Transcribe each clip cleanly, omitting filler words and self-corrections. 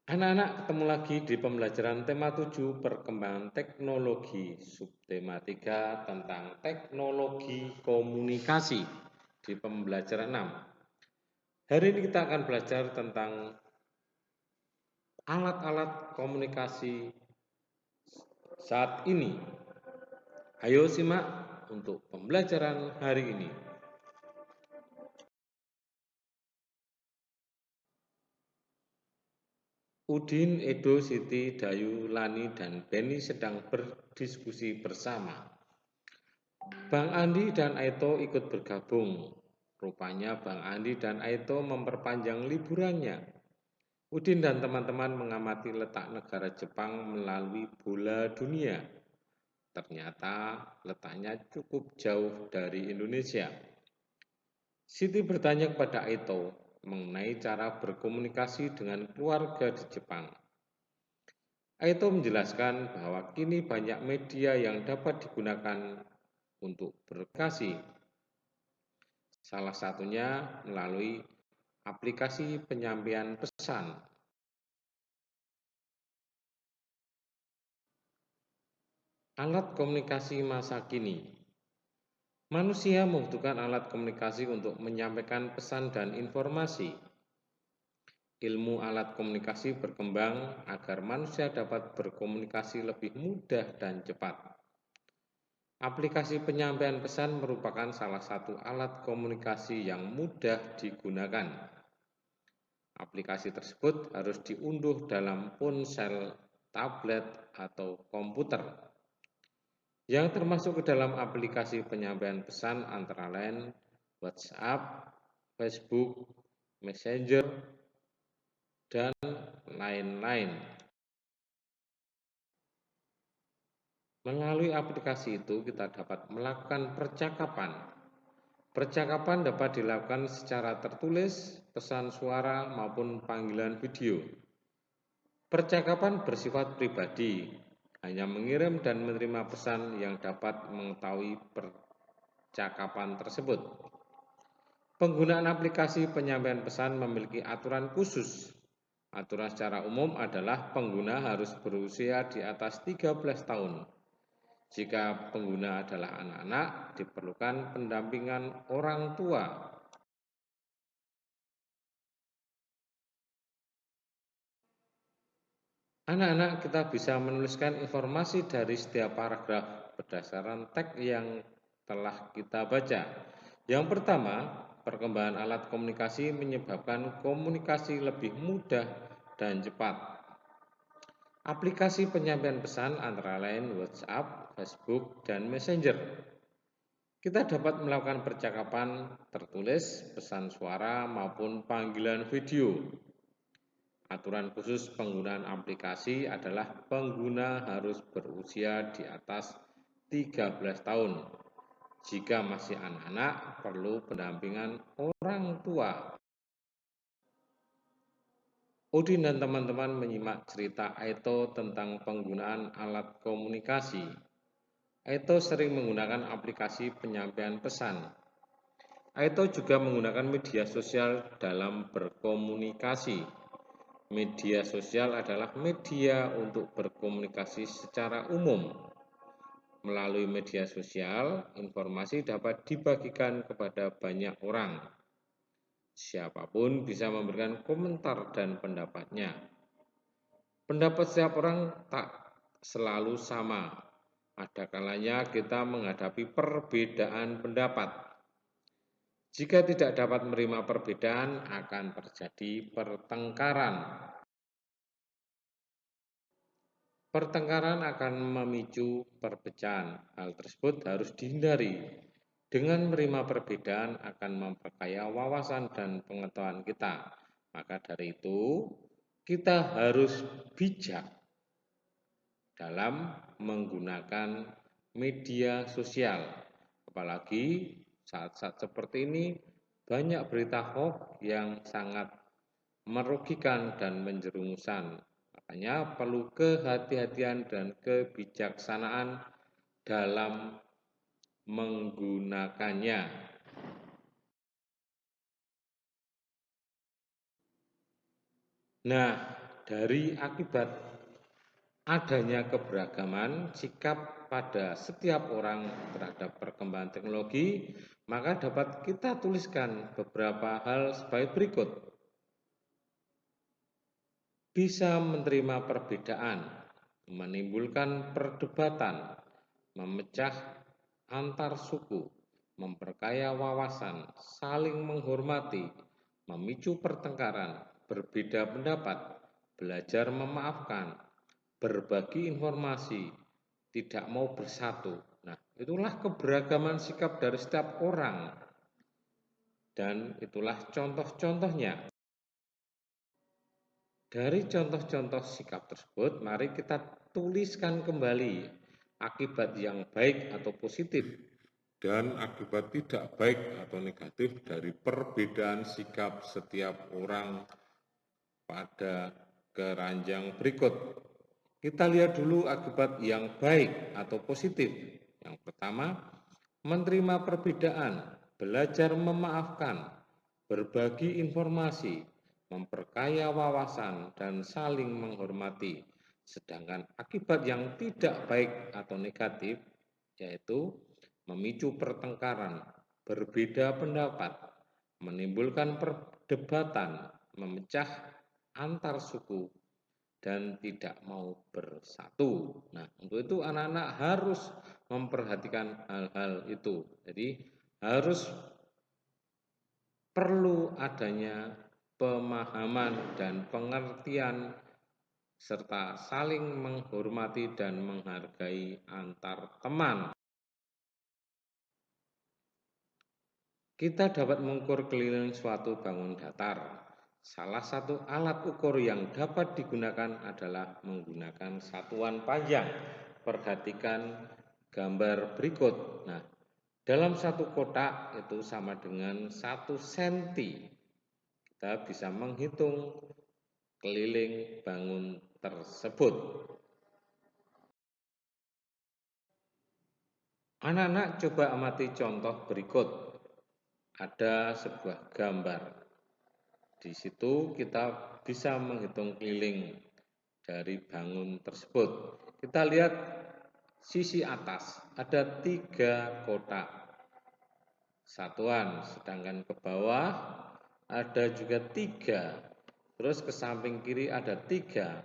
Anak-anak, ketemu lagi di pembelajaran tema 7 perkembangan teknologi, subtema 3 tentang teknologi komunikasi di pembelajaran 6. Hari ini kita akan belajar tentang alat-alat komunikasi saat ini. Ayo simak untuk pembelajaran hari ini. Udin, Edo, Siti, Dayu, Lani, dan Beni sedang berdiskusi bersama. Bang Andi dan Aito ikut bergabung. Rupanya Bang Andi dan Aito memperpanjang liburannya. Udin dan teman-teman mengamati letak negara Jepang melalui bola dunia. Ternyata letaknya cukup jauh dari Indonesia. Siti bertanya kepada Aito mengenai cara berkomunikasi dengan keluarga di Jepang. Aito menjelaskan bahwa kini banyak media yang dapat digunakan untuk berkomunikasi. Salah satunya melalui aplikasi penyampaian pesan. Alat komunikasi masa kini. Manusia membutuhkan alat komunikasi untuk menyampaikan pesan dan informasi. Ilmu alat komunikasi berkembang agar manusia dapat berkomunikasi lebih mudah dan cepat. Aplikasi penyampaian pesan merupakan salah satu alat komunikasi yang mudah digunakan. Aplikasi tersebut harus diunduh dalam ponsel, tablet, atau komputer. Yang termasuk ke dalam aplikasi penyampaian pesan antara lain WhatsApp, Facebook, Messenger, dan lain-lain. Melalui aplikasi itu kita dapat melakukan percakapan. Percakapan dapat dilakukan secara tertulis, pesan suara, maupun panggilan video. Percakapan bersifat pribadi, hanya mengirim dan menerima pesan yang dapat mengetahui percakapan tersebut. Penggunaan aplikasi penyampaian pesan memiliki aturan khusus. Aturan secara umum adalah pengguna harus berusia di atas 13 tahun. Jika pengguna adalah anak-anak, diperlukan pendampingan orang tua. Anak-anak, kita bisa menuliskan informasi dari setiap paragraf berdasarkan teks yang telah kita baca. Yang pertama, perkembangan alat komunikasi menyebabkan komunikasi lebih mudah dan cepat. Aplikasi penyampaian pesan antara lain WhatsApp, Facebook, dan Messenger. Kita dapat melakukan percakapan tertulis, pesan suara, maupun panggilan video. Aturan khusus penggunaan aplikasi adalah pengguna harus berusia di atas 13 tahun. Jika masih anak-anak, perlu pendampingan orang tua. Udin dan teman-teman menyimak cerita Aito tentang penggunaan alat komunikasi. Aito sering menggunakan aplikasi penyampaian pesan. Aito juga menggunakan media sosial dalam berkomunikasi. Media sosial adalah media untuk berkomunikasi secara umum. Melalui media sosial, informasi dapat dibagikan kepada banyak orang. Siapapun bisa memberikan komentar dan pendapatnya. Pendapat setiap orang tak selalu sama. Ada kalanya kita menghadapi perbedaan pendapat. Jika tidak dapat menerima perbedaan, akan terjadi pertengkaran. Pertengkaran akan memicu perpecahan. Hal tersebut harus dihindari. Dengan menerima perbedaan akan memperkaya wawasan dan pengetahuan kita. Maka dari itu, kita harus bijak dalam menggunakan media sosial. Apalagi saat-saat seperti ini, banyak berita hoax yang sangat merugikan dan menjerumuskan. Makanya perlu kehati-hatian dan kebijaksanaan dalam menggunakannya. Nah, dari akibat adanya keberagaman sikap pada setiap orang terhadap perkembangan teknologi, maka dapat kita tuliskan beberapa hal sebagai berikut. Bisa menerima perbedaan, menimbulkan perdebatan, memecah antar suku, memperkaya wawasan, saling menghormati, memicu pertengkaran, berbeda pendapat, belajar memaafkan, berbagi informasi, tidak mau bersatu. Nah, itulah keberagaman sikap dari setiap orang. Dan itulah contoh-contohnya. Dari contoh-contoh sikap tersebut, mari kita tuliskan kembali akibat yang baik atau positif dan akibat tidak baik atau negatif dari perbedaan sikap setiap orang pada keranjang berikut. Kita lihat dulu akibat yang baik atau positif. Yang pertama, menerima perbedaan, belajar memaafkan, berbagi informasi, memperkaya wawasan, dan saling menghormati. Sedangkan akibat yang tidak baik atau negatif, yaitu memicu pertengkaran, berbeda pendapat, menimbulkan perdebatan, memecah antar suku, dan tidak mau bersatu. Nah, untuk itu anak-anak harus memperhatikan hal-hal itu. Jadi harus perlu adanya pemahaman dan pengertian serta saling menghormati dan menghargai antar teman. Kita dapat mengukur keliling suatu bangun datar. Salah satu alat ukur yang dapat digunakan adalah menggunakan satuan panjang. Perhatikan gambar berikut. Nah, dalam satu kotak itu sama dengan 1 senti. Kita bisa menghitung keliling bangun tersebut. Anak-anak coba amati contoh berikut. Ada sebuah gambar. Di situ kita bisa menghitung keliling dari bangun tersebut. Kita lihat sisi atas, ada 3 kotak satuan, sedangkan ke bawah ada juga 3. Terus ke samping kiri ada 3,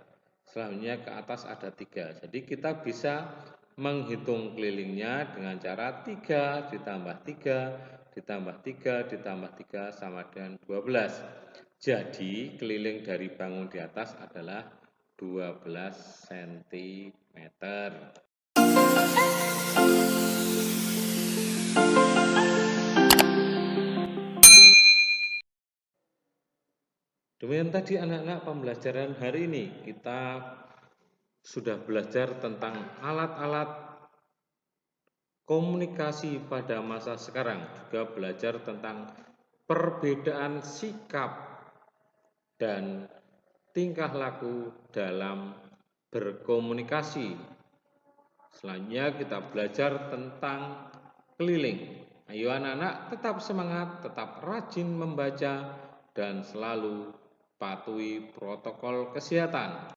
selanjutnya ke atas ada 3. Jadi kita bisa menghitung kelilingnya dengan cara 3 ditambah 3 ditambah 3 ditambah 3 sama dengan 12. Jadi keliling dari bangun di atas adalah 12 cm. Demikian tadi anak-anak pembelajaran hari ini. Kita sudah belajar tentang alat-alat komunikasi pada masa sekarang, juga belajar tentang perbedaan sikap dan tingkah laku dalam berkomunikasi. Selanjutnya kita belajar tentang keliling. Ayo anak-anak tetap semangat, tetap rajin membaca, dan selalu patuhi protokol kesehatan.